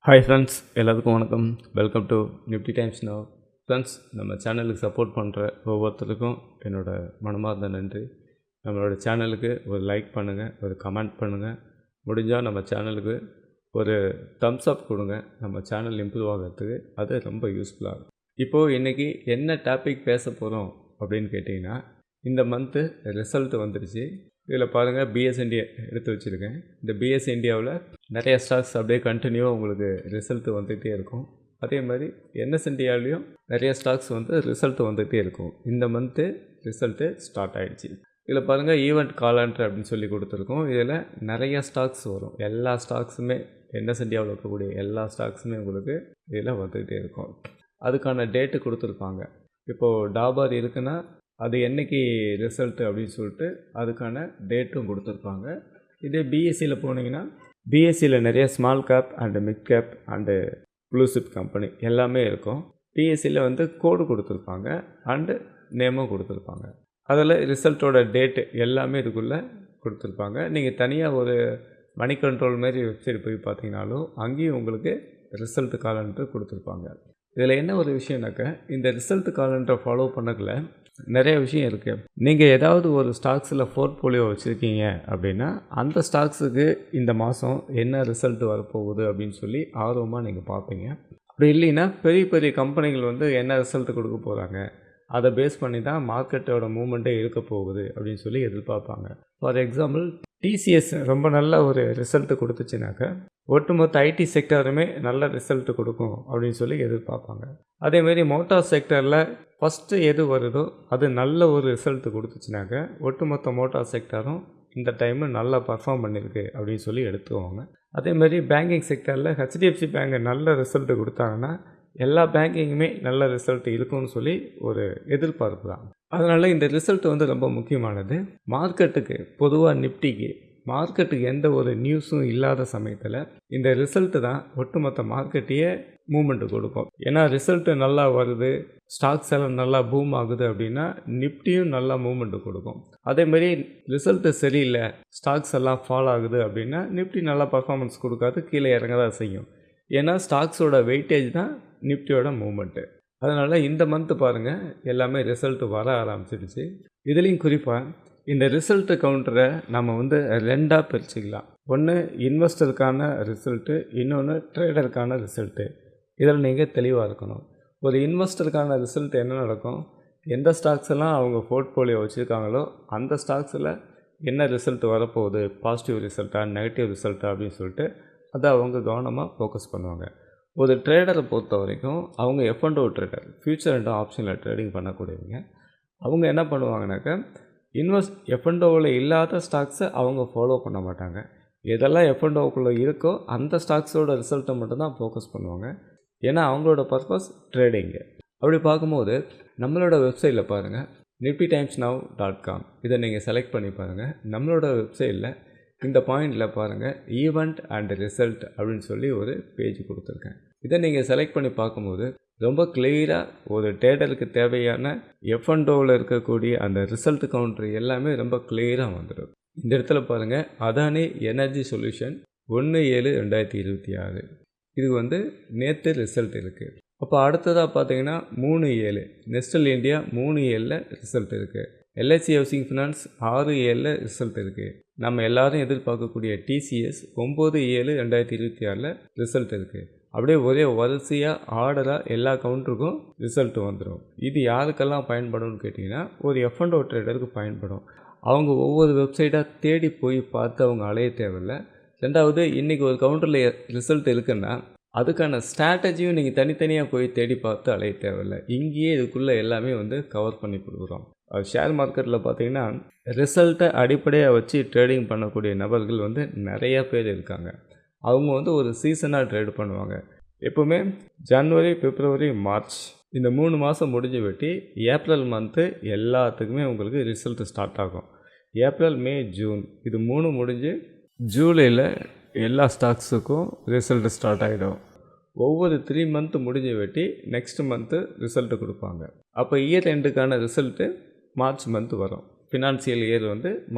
Hi friends, எல்லாத்துக்கும் வணக்கம். Welcome to Nifty times now. Friends, நம்ம சேனலுக்கு சப்போர்ட் பண்ணுற ஒவ்வொருத்தருக்கும் என்னோடய மனமார்ந்த நன்றி. நம்மளோட சேனலுக்கு ஒரு லைக் பண்ணுங்கள், ஒரு கமெண்ட் பண்ணுங்கள், முடிஞ்சால் நம்ம சேனலுக்கு ஒரு தம்ஸ் அப் கொடுங்க. நம்ம சேனல் இம்ப்ரூவ் ஆகிறதுக்கு அது ரொம்ப யூஸ்ஃபுல்லாக இருக்கும். இப்போது இன்றைக்கி என்ன டாபிக் பேச போகிறோம் அப்படின்னு கேட்டிங்கன்னா, இந்த மந்த்து ரிசல்ட் வந்துடுச்சு. இதில் பாருங்கள், பிஎஸ் இண்டியா எடுத்து வச்சுருக்கேன். இந்த பிஎஸ் இண்டியாவில் நிறைய ஸ்டாக்ஸ் அப்படியே கண்டினியூவாக உங்களுக்கு ரிசல்ட் வந்துகிட்டே இருக்கும். அதே மாதிரி என்எஸ் இண்டியாவிலையும் நிறைய ஸ்டாக்ஸ் ரிசல்ட் வந்துகிட்டே இருக்கும். இந்த மந்த்து ரிசல்ட்டு ஸ்டார்ட் ஆகிடுச்சு. இதில் பாருங்கள், ஈவெண்ட் காலண்டர் அப்படின்னு சொல்லி கொடுத்துருக்கோம். இதில் நிறைய ஸ்டாக்ஸ் வரும். எல்லா ஸ்டாக்ஸுமே என்எஸ் இண்டியாவில் இருக்கக்கூடிய எல்லா ஸ்டாக்ஸுமே உங்களுக்கு இதில் வந்துகிட்டே இருக்கும். அதுக்கான டேட்டு கொடுத்துருப்பாங்க. இப்போது டாபர் இருக்குன்னா அது என்றைக்கு ரிசல்ட்டு அப்படின்னு சொல்லிட்டு அதுக்கான டேட்டும் கொடுத்துருப்பாங்க. இதே பிஎஸ்சியில் போனீங்கன்னா, பிஎஸ்சியில் நிறைய small cap and mid cap and blue chip company எல்லாமே இருக்கும். பிஎஸ்சியில் கோடு கொடுத்துருப்பாங்க அண்டு நேமும் கொடுத்துருப்பாங்க. அதில் ரிசல்ட்டோட டேட்டு எல்லாமே இதுக்குள்ளே கொடுத்துருப்பாங்க. நீங்கள் தனியாக ஒரு மணி கண்ட்ரோல் மாரி வெப்சைட் போய் பார்த்தீங்கனாலும் அங்கேயும் உங்களுக்கு ரிசல்ட் காலண்டர் கொடுத்துருப்பாங்க. இதில் என்ன ஒரு விஷயம்னாக்கா, இந்த ரிசல்ட் காலண்டரை ஃபாலோ பண்ணக்குள்ள நிறைய விஷயம் இருக்குது. நீங்கள் ஏதாவது ஒரு ஸ்டாக்ஸில் போர்ட்ஃபோலியோ வச்சுருக்கீங்க அப்படின்னா, அந்த ஸ்டாக்ஸுக்கு இந்த மாதம் என்ன ரிசல்ட் வரப்போகுது அப்படின்னு சொல்லி ஆர்வமாக நீங்கள் பார்ப்பீங்க. அப்படி இல்லைன்னா, பெரிய பெரிய கம்பெனிகள் என்ன ரிசல்ட் கொடுக்க போகிறாங்க, அதை பேஸ் பண்ணி தான் மார்க்கெட்டோட மூவ்மெண்ட்டே இருக்க போகுது அப்படின்னு சொல்லி எதிர்பார்ப்பாங்க. ஃபார் எக்ஸாம்பிள், டிசிஎஸ் ரொம்ப நல்ல ஒரு ரிசல்ட்டு கொடுத்துச்சுனாக்கா, ஒட்டுமொத்த ஐடி செக்டருமே நல்ல ரிசல்ட்டு கொடுக்கும் அப்படின்னு சொல்லி எதிர்பார்ப்பாங்க. அதேமாரி மோட்டார் செக்டரில் ஃபஸ்ட்டு எது வருதோ அது நல்ல ஒரு ரிசல்ட்டு கொடுத்துச்சுனாக்கா, ஒட்டுமொத்த மோட்டார் செக்டரும் இந்த டைமு நல்லா பர்ஃபார்ம் பண்ணியிருக்கு அப்படின்னு சொல்லி எடுத்துக்குவாங்க. அதேமாதிரி பேங்கிங் செக்டரில் ஹெச்டிஎஃப்சி பேங்க் நல்ல ரிசல்ட்டு கொடுத்தாங்கன்னா, எல்லா பேங்கிங்குமே நல்ல ரிசல்ட் இருக்கும்னு சொல்லி ஒரு எதிர்பார்ப்பு தான். அதனால் இந்த ரிசல்ட் ரொம்ப முக்கியமானது. மார்க்கெட்டுக்கு பொதுவாக நிஃப்டிக்கு மார்க்கெட்டுக்கு எந்த ஒரு நியூஸும் இல்லாத சமயத்தில் இந்த ரிசல்ட்டு தான் ஒட்டுமொத்த மார்க்கெட்டையே மூமெண்ட்டு கொடுக்கும். ஏன்னா ரிசல்ட்டு நல்லா வருது, ஸ்டாக்ஸ் எல்லாம் நல்லா பூம் ஆகுது அப்படின்னா நிஃப்டியும் நல்லா மூமெண்ட்டு கொடுக்கும். அதேமாரி ரிசல்ட்டு சரியில்லை, ஸ்டாக்ஸ் எல்லாம் ஃபால் ஆகுது அப்படின்னா நிஃப்டி நல்லா பர்ஃபார்மன்ஸ் கொடுக்காது, கீழே இறங்க தான் செய்யும். ஏன்னா ஸ்டாக்ஸோட வெயிட்டேஜ் தான் நிஃப்டியோட மூமெண்ட்டு. அதனால் இந்த மந்த்து பாருங்கள், எல்லாமே ரிசல்ட்டு வர ஆரம்பிச்சிடுச்சு. இதுலேயும் குறிப்பாக இந்த ரிசல்ட்டு கவுண்டரை நம்ம ரெண்டாக பிரிச்சுக்கலாம். ஒன்று இன்வெஸ்டருக்கான ரிசல்ட்டு, இன்னொன்று ட்ரேடருக்கான ரிசல்ட்டு. இதில் நீங்கள் தெளிவாக இருக்கணும். ஒரு இன்வெஸ்டருக்கான ரிசல்ட் என்ன நடக்கும், எந்த ஸ்டாக்ஸ் எல்லாம் அவங்க போர்ட்ஃபோலியோ வச்சுருக்காங்களோ அந்த ஸ்டாக்ஸில் என்ன ரிசல்ட் வரப்போகுது, பாசிட்டிவ் ரிசல்ட்டா நெகட்டிவ் ரிசல்ட்டா அப்படின்னு சொல்லிட்டு அதை அவங்க கவனமாக ஃபோக்கஸ் பண்ணுவாங்க. ஒரு ட்ரேடரை பொறுத்த வரைக்கும் அவங்க எஃப்&ஓ ட்ரேடர், ஃபியூச்சர் அண்ட் ஆப்ஷனில் ட்ரேடிங் பண்ணக்கூடியவங்க. அவங்க என்ன பண்ணுவாங்கனாக்கா, எஃப்&ஓவில் இல்லாத ஸ்டாக்ஸை அவங்க ஃபாலோ பண்ண மாட்டாங்க. எதெல்லாம் எஃப்&ஓக்குள்ளே இருக்கோ அந்த ஸ்டாக்ஸோட ரிசல்ட்டை மட்டும்தான் ஃபோக்கஸ் பண்ணுவாங்க. ஏன்னா அவங்களோட பர்பஸ் ட்ரேடிங்கு. அப்படி பார்க்கும்போது நம்மளோட வெப்சைட்டில் பாருங்கள், niftytimesnow.com, இதை நீங்கள் செலக்ட் பண்ணி பாருங்கள். நம்மளோட வெப்சைட்டில் இந்த பாயிண்டில் பாருங்கள், ஈவெண்ட் அண்ட் ரிசல்ட் அப்படின்னு சொல்லி ஒரு பேஜ் கொடுத்துருக்கேன். இதை நீங்கள் செலக்ட் பண்ணி பார்க்கும்போது ரொம்ப கிளியராக ஒரு ட்ரேடருக்கு தேவையான எஃப்&ஓவில் இருக்கக்கூடிய அந்த ரிசல்ட் கவுண்டர் எல்லாமே ரொம்ப கிளியராக வந்துடும். இந்த இடத்துல பாருங்கள், அதானி எனர்ஜி சொல்யூஷன் 1/7/2026 இது நேற்று ரிசல்ட் இருக்குது. அப்போ அடுத்ததாக பார்த்தீங்கன்னா 3/7 நெஸ்டல் இந்தியா 3/7 ரிசல்ட் இருக்குது. எல்ஐசி ஹவுசிங் ஃபினான்ஸ் 6/7 ரிசல்ட் இருக்குது. நம்ம எல்லோரும் எதிர்பார்க்கக்கூடிய டிசிஎஸ் 9/7/2026 ரிசல்ட் இருக்குது. அப்படியே ஒரே வரிசையாக ஆர்டராக எல்லா கவுண்டருக்கும் ரிசல்ட் வந்துடும். இது யாருக்கெல்லாம் பயன்படும்னு கேட்டிங்கன்னா, ஒரு எஃப்&ஓ ட்ரேடருக்கு பயன்படும். அவங்க ஒவ்வொரு வெப்சைட்டாக தேடி போய் பார்த்து அவங்க அலைய தேவையில்லை. ரெண்டாவது, இன்றைக்கி ஒரு கவுண்டரில் ரிசல்ட் இருக்குன்னா அதுக்கான ஸ்ட்ராட்டஜியும் நீங்கள் தனித்தனியாக போய் தேடி பார்த்து அலைய தேவையில்லை. இங்கேயே இதுக்குள்ளே எல்லாமே கவர் பண்ணி கொடுக்குறோம். ஷேர் மார்க்கெட்டில் பார்த்திங்கன்னா ரிசல்ட்டை அடிப்படையாக வச்சு ட்ரேடிங் பண்ணக்கூடிய நபர்கள் நிறையா பேர் இருக்காங்க. அவங்க ஒரு சீசனாக ட்ரேட் பண்ணுவாங்க. எப்போவுமே ஜனவரி, பிப்ரவரி, மார்ச் இந்த 3 மாதம் முடிஞ்சு வெட்டி ஏப்ரல் மந்த்து எல்லாத்துக்குமே உங்களுக்கு ரிசல்ட் ஸ்டார்ட் ஆகும். ஏப்ரல், மே, ஜூன் இது 3 முடிஞ்சு ஜூலையில் எல்லா ஸ்டாக்ஸுக்கும் ரிசல்ட் ஸ்டார்ட் ஆகிடும். ஒவ்வொரு 3 மந்த்து முடிஞ்சு வெட்டி நெக்ஸ்ட் மந்த்து ரிசல்ட்டு கொடுப்பாங்க. அப்போ இயர் எண்டுக்கான ரிசல்ட்டு மார்ச் மந்த்து வரும். ஃபினான்சியல் இயர்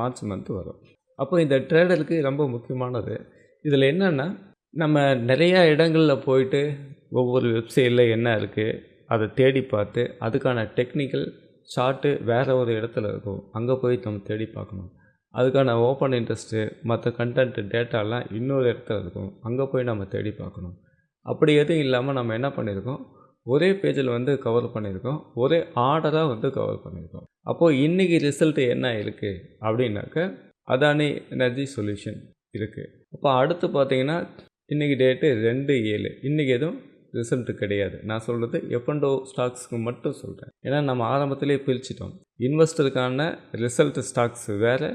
மார்ச் மந்த்து வரும். அப்போ இந்த ட்ரேடருக்கு ரொம்ப முக்கியமானது. இதில் என்னென்னா, நம்ம நிறையா இடங்களில் போயிட்டு ஒவ்வொரு வெப்சைட்டில் என்ன இருக்குது அதை தேடி பார்த்து அதுக்கான டெக்னிக்கல் சார்ட்டு வேறு ஒரு இடத்துல இருக்கும், அங்கே போய் நம்ம தேடி பார்க்கணும். அதுக்கான ஓப்பன் இன்ட்ரெஸ்ட்டு மற்ற கண்டென்ட் டேட்டாலாம் இன்னொரு இடத்துல இருக்கும், அங்கே போய் நம்ம தேடி பார்க்கணும். அப்படி எதுவும் இல்லாமல் நம்ம என்ன பண்ணியிருக்கோம், ஒரே பேஜில் கவர் பண்ணியிருக்கோம், ஒரே ஆர்டராக கவர் பண்ணியிருக்கோம். அப்போது இன்றைக்கி ரிசல்ட்டு என்ன இருக்குது அப்படின்னாக்க அதானி எனர்ஜி சொல்யூஷன் இருக்குது. அப்போ அடுத்து பார்த்திங்கன்னா இன்றைக்கி டேட்டு 2/7, இன்றைக்கி எதுவும் ரிசல்ட்டு கிடையாது. நான் சொல்கிறது எஃப்என்டோ ஸ்டாக்ஸுக்கு மட்டும் சொல்கிறேன். ஏன்னா நம்ம ஆரம்பத்திலே பிரிச்சிட்டோம். இன்வெஸ்டருக்கான ரிசல்ட் ஸ்டாக்ஸ் வேறு,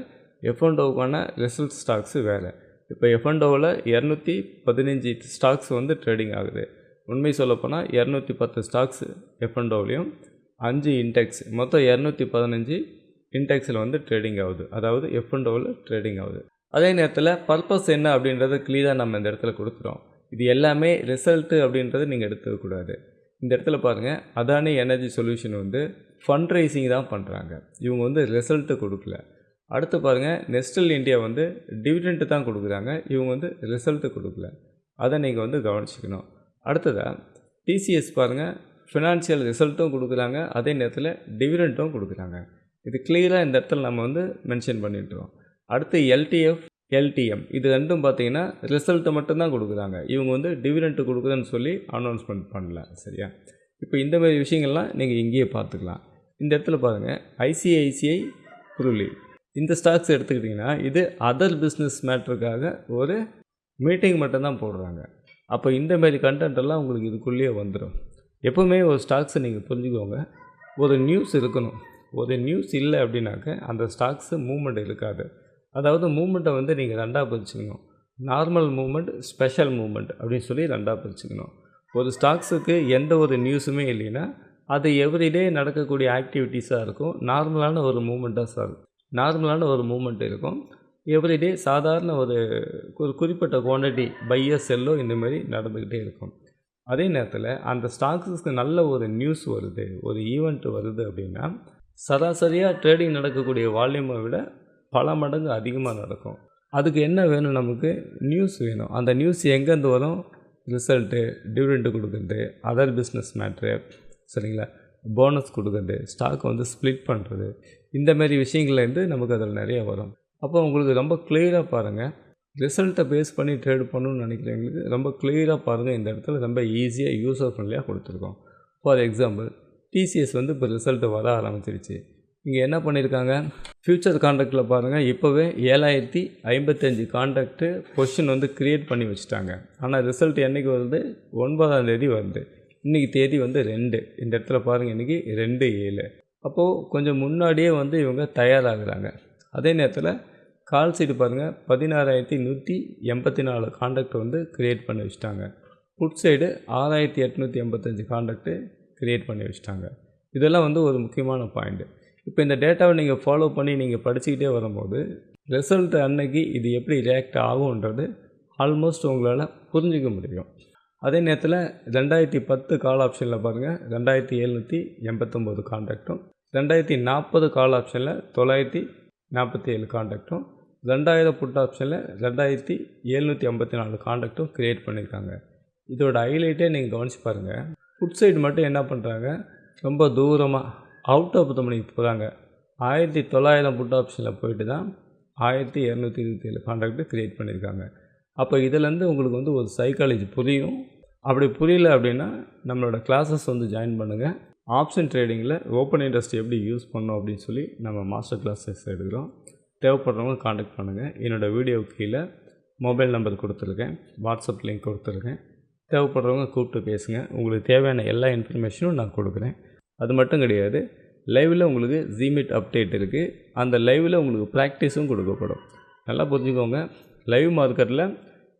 எஃப்என்டோவுக்கான ரிசல்ட் ஸ்டாக்ஸு வேறு. இப்போ எஃப்என்டோவில் 215 ஸ்டாக்ஸ் ட்ரேடிங் ஆகுது. உண்மை சொல்லப்போனால் 210 ஸ்டாக்ஸ் எஃப்என்டோவிலையும் 5 இன்டெக்ஸ், மொத்தம் 215 இன்டெக்ஸில் ட்ரேடிங் ஆகுது. அதாவது எஃப்என்டோவில் ட்ரேடிங் ஆகுது. அதே நேரத்தில் பர்பஸ் என்ன அப்படின்றத க்ளியராக நம்ம இந்த இடத்துல கொடுக்குறோம். இது எல்லாமே ரிசல்ட்டு அப்படின்றத நீங்கள் எடுத்துக்கக்கூடாது. இந்த இடத்துல பாருங்கள், Adani energy solution fund raising தான் பண்ணுறாங்க. இவங்க ரிசல்ட்டு கொடுக்கல. அடுத்து பாருங்கள், நெஸ்டல் இந்தியா டிவிடெண்ட் தான் கொடுக்குறாங்க. இவங்க ரிசல்ட்டு கொடுக்கல. அதை நீங்கள் கவனிச்சிக்கணும். அடுத்ததாக டிசிஎஸ் பாருங்கள், ஃபினான்ஷியல் ரிசல்ட்டும் கொடுக்குறாங்க, அதே நேரத்தில் டிவிடெண்ட்டும் கொடுக்குறாங்க. இது கிளியராக இந்த இடத்துல நம்ம மென்ஷன் பண்ணிட்டுறோம். அடுத்து எல்டிஎஃப், எல்டிஎம் இது ரெண்டும் பார்த்திங்கன்னா ரிசல்ட்டை மட்டும்தான் கொடுக்குறாங்க. இவங்க டிவிடெண்ட்டு கொடுக்குறேன்னு சொல்லி அனௌன்ஸ்மெண்ட் பண்ணல. சரியா? இப்போ இந்தமாதிரி விஷயங்கள்லாம் நீங்கள் இங்கேயே பார்த்துக்கலாம். இந்த இடத்துல பாருங்கள், ஐசிஐசிஐ புருலி இந்த ஸ்டாக்ஸ் எடுத்துக்கிட்டிங்கன்னா இது அதர் பிஸ்னஸ் மேட்டருக்காக ஒரு மீட்டிங் மட்டும்தான் போடுறாங்க. அப்போ இந்தமாரி கண்டென்ட்டெல்லாம் உங்களுக்கு இதுக்குள்ளேயே வந்துடும். எப்போவுமே ஒரு ஸ்டாக்ஸை நீங்கள் புரிஞ்சுக்கோங்க, ஒரு நியூஸ் இருக்கணும். ஒரு நியூஸ் இல்லை அப்படின்னாக்க அந்த ஸ்டாக்ஸு மூவ்மெண்ட் இருக்காது. அதாவது மூவ்மெண்ட்டை நீங்கள் ரெண்டாக பிரிச்சுக்கணும். நார்மல் மூவ்மெண்ட், ஸ்பெஷல் மூவ்மெண்ட் அப்படின்னு சொல்லி ரெண்டாக பிரிச்சுக்கணும். ஒரு ஸ்டாக்ஸுக்கு எந்த ஒரு நியூஸுமே இல்லைன்னா அது எவ்ரிடே நடக்கக்கூடிய ஆக்டிவிட்டீஸாக இருக்கும். நார்மலான ஒரு மூவ்மெண்ட் இருக்கும். எவ்ரிடே சாதாரண ஒரு குறிப்பிட்ட குவான்டிட்டி பையோ செல்லோ இந்தமாரி நடந்துக்கிட்டே இருக்கும். அதே நேரத்தில் அந்த ஸ்டாக்ஸுக்கு நல்ல ஒரு நியூஸ் வருது, ஒரு ஈவெண்ட் வருது அப்படின்னா சராசரியாக ட்ரேடிங் நடக்கக்கூடிய வால்யூமை விட பல மடங்கு அதிகமாக நடக்கும். அதுக்கு என்ன வேணும், நமக்கு நியூஸ் வேணும். அந்த நியூஸ் எங்கேருந்து வரும்? ரிசல்ட்டு, டிவிடெண்ட்டு கொடுக்குறது, அதர் பிஸ்னஸ் மேட்ரு, சரிங்களா, போனஸ் கொடுக்குறது, ஸ்டாக் ஸ்ப்ளிட் பண்ணுறது, இந்தமாரி விஷயங்கள்லேருந்து நமக்கு அதில் நிறைய வரும். அப்போ உங்களுக்கு ரொம்ப கிளியராக பாருங்கள், ரிசல்ட்டை பேஸ் பண்ணி ட்ரேட் பண்ணணும்னு நினைக்கிறவங்களுக்கு ரொம்ப கிளியராக பாருங்கள். இந்த இடத்துல ரொம்ப ஈஸியாக யூசர் ஃப்ரெண்ட்லியாக கொடுத்துருக்கோம். ஃபார் எக்ஸாம்பிள், டிசிஎஸ் இப்போ ரிசல்ட்டு வர ஆரம்பிச்சிருச்சு. இங்கே என்ன பண்ணியிருக்காங்க, ஃப்யூச்சர் கான்ட்ராக்டில் பாருங்கள், இப்போவே 7055 கான்ட்ராக்ட்டு பொசிஷன் க்ரியேட் பண்ணி வச்சுட்டாங்க. ஆனால் ரிசல்ட் என்றைக்கு வருது? 9ஆம் தேதி வருது. இன்றைக்கி தேதி 2. இந்த இடத்துல பாருங்கள், இன்றைக்கி 2/7. அப்போது கொஞ்சம் முன்னாடியே இவங்க தயாராகிறாங்க. அதே நேரத்தில் கால் சைடு பாருங்கள், 16,184 கான்ட்ராக்ட் க்ரியேட் பண்ணி வச்சுட்டாங்க. புட் சைடு 6,885 கான்ட்ராக்ட்டு க்ரியேட் பண்ணி வச்சுட்டாங்க. இதெல்லாம் ஒரு முக்கியமான பாயிண்ட்டு. இப்போ இந்த டேட்டாவை நீங்கள் ஃபாலோ பண்ணி நீங்கள் படிச்சுக்கிட்டே வரும்போது ரிசல்ட் அன்னைக்கு இது எப்படி ரியாக்ட் ஆகுன்றது ஆல்மோஸ்ட் உங்களால் புரிஞ்சிக்க முடியும். அதே நேரத்தில் 2010 கால் ஆப்ஷனில் பாருங்கள், 2789 கான்ட்ராக்டும், 2040 கால் ஆப்ஷனில் 947 கான்ட்ராக்டும், 2000 புட் ஆப்ஷனில் 2754 கான்ட்ராக்டும் க்ரியேட் பண்ணியிருக்காங்க. இதோட ஹைலைட்டே நீங்கள் கவனிச்சு பாருங்கள். புட் சைடு மட்டும் என்ன பண்ணுறாங்க, ரொம்ப தூரமாக அவுட் ஆஃப் த மணிக்கு போகிறாங்க. 1900 புட் ஆப்ஷனில் போயிட்டு தான் 1227 கான்ட்ராக்ட்டு க்ரியேட் பண்ணியிருக்காங்க. அப்போ இதிலேருந்து உங்களுக்கு ஒரு சைக்காலஜி புரியும். அப்படி புரியல அப்படின்னா நம்மளோட கிளாஸஸ் ஜாயின் பண்ணுங்கள். ஆப்ஷன் ட்ரேடிங்கில் ஓப்பன் இன்ட்ரெஸ்ட் எப்படி யூஸ் பண்ணோம் அப்படின்னு சொல்லி நம்ம மாஸ்டர் கிளாஸஸ் எடுக்கிறோம். தேவைப்படுறவங்க காண்டாக்ட் பண்ணுங்கள். என்னோடய வீடியோவுக்கு கீழே மொபைல் நம்பர் கொடுத்துருக்கேன், வாட்ஸ்அப் லிங்க் கொடுத்துருக்கேன். தேவைப்படுறவங்க கூப்பிட்டு பேசுங்க. உங்களுக்கு தேவையான எல்லா இன்ஃபர்மேஷனும் நான் கொடுக்குறேன். அது மட்டும் கிடையாது, லைவில் உங்களுக்கு ஜிமீட் அப்டேட் இருக்குது. அந்த லைவில் உங்களுக்கு ப்ராக்டிஸும் கொடுக்கப்படும். நல்லா புரிஞ்சுக்கோங்க, லைவ் மார்க்கெட்டில்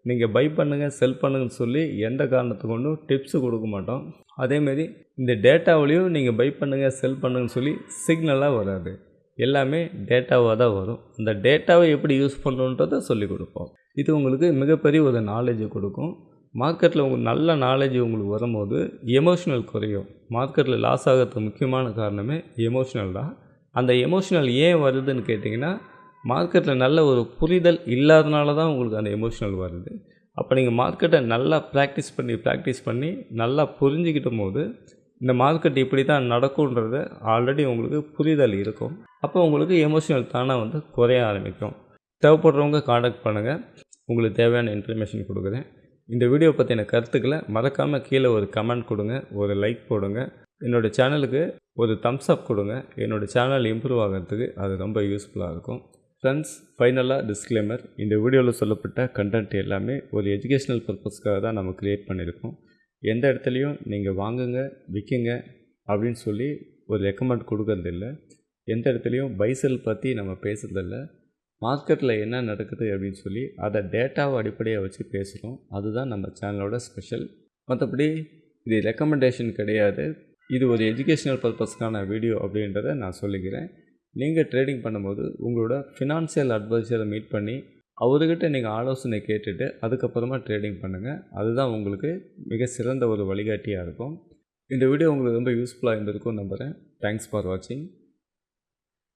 நீங்கள் பை பண்ணுங்கள், செல் பண்ணுங்கன்னு சொல்லி எந்த காரணத்தை கொண்டும் டிப்ஸு கொடுக்க மாட்டோம். அதேமாரி இந்த டேட்டாவிலையும் நீங்கள் பை பண்ணுங்கள், செல் பண்ணுங்கன்னு சொல்லி சிக்னலாக வராது. எல்லாமே டேட்டாவாக தான் வரும். அந்த டேட்டாவை எப்படி யூஸ் பண்ணுறோன்றதை சொல்லிக் கொடுப்போம். இது உங்களுக்கு மிகப்பெரிய ஒரு நாலேஜை கொடுக்கும். மார்க்கெட்டில் உங்களுக்கு நல்ல நாலேஜ் உங்களுக்கு வரும்போது எமோஷ்னல் குறையும். மார்க்கெட்டில் லாஸ் ஆகிறதுக்கு முக்கியமான காரணமே எமோஷ்னல் தான். அந்த எமோஷ்னல் ஏன் வருதுன்னு கேட்டிங்கன்னா, மார்க்கெட்டில் நல்ல ஒரு புரிதல் இல்லாதனால தான் உங்களுக்கு அந்த எமோஷ்னல் வருது. அப்போ நீங்கள் மார்க்கெட்டை நல்லா ப்ராக்டிஸ் பண்ணி நல்லா புரிஞ்சுக்கிட்டும் போது இந்த மார்க்கெட் இப்படி தான் நடக்கும்ன்றது ஆல்ரெடி உங்களுக்கு புரிதல் இருக்கும். அப்போ உங்களுக்கு எமோஷனல் தானாக வந்து குறைய ஆரம்பிக்கும். தேவைப்படுறவங்க காண்டாக்ட் பண்ணுங்கள். உங்களுக்கு தேவையான இன்ஃபர்மேஷன் கொடுக்குறேன். இந்த வீடியோ பற்றின கருத்துக்களை மறக்காமல் கீழே ஒரு கமெண்ட் கொடுங்க, ஒரு லைக் போடுங்க. என்னோடய சேனலுக்கு ஒரு தம்ஸ் அப் கொடுங்க. என்னோடய சேனல் இம்ப்ரூவ் ஆகிறதுக்கு அது ரொம்ப யூஸ்ஃபுல்லாக இருக்கும். ஃப்ரெண்ட்ஸ், ஃபைனலாக டிஸ்க்ளைமர், இந்த வீடியோவில் சொல்லப்பட்ட கண்டென்ட் எல்லாமே ஒரு எஜுகேஷ்னல் பர்பஸ்க்காக தான் நம்ம க்ரியேட் பண்ணியிருக்கோம். எந்த இடத்துலையும் நீங்கள் வாங்குங்க, விற்குங்க அப்படின்னு சொல்லி ஒரு ரெக்கமெண்ட் கொடுக்கறதில்ல. எந்த இடத்துலையும் பைசல் பற்றி நம்ம பேசுறதில்ல. மார்க்கெட்டில் என்ன நடக்குது அப்படின்னு சொல்லி அதை டேட்டாவை அடிப்படையாக வச்சு பேசுகிறோம். அதுதான் நம்ம சேனலோட ஸ்பெஷல். மற்றபடி இது ரெக்கமெண்டேஷன் கிடையாது. இது ஒரு எஜுகேஷ்னல் பர்பஸ்க்கான வீடியோ அப்படின்றத நான் சொல்லிக்கிறேன். நீங்கள் ட்ரேடிங் பண்ணும்போது உங்களோட ஃபினான்ஷியல் அட்வைசரை மீட் பண்ணி அவர்கிட்ட நீங்கள் ஆலோசனை கேட்டுட்டு அதுக்கப்புறமா ட்ரேடிங் பண்ணுங்கள். அதுதான் உங்களுக்கு மிக சிறந்த ஒரு வழிகாட்டியாக இருக்கும். இந்த வீடியோ உங்களுக்கு ரொம்ப யூஸ்ஃபுல்லாக இருந்திருக்கும் நம்புகிறேன். தேங்க்ஸ் ஃபார் வாட்சிங்.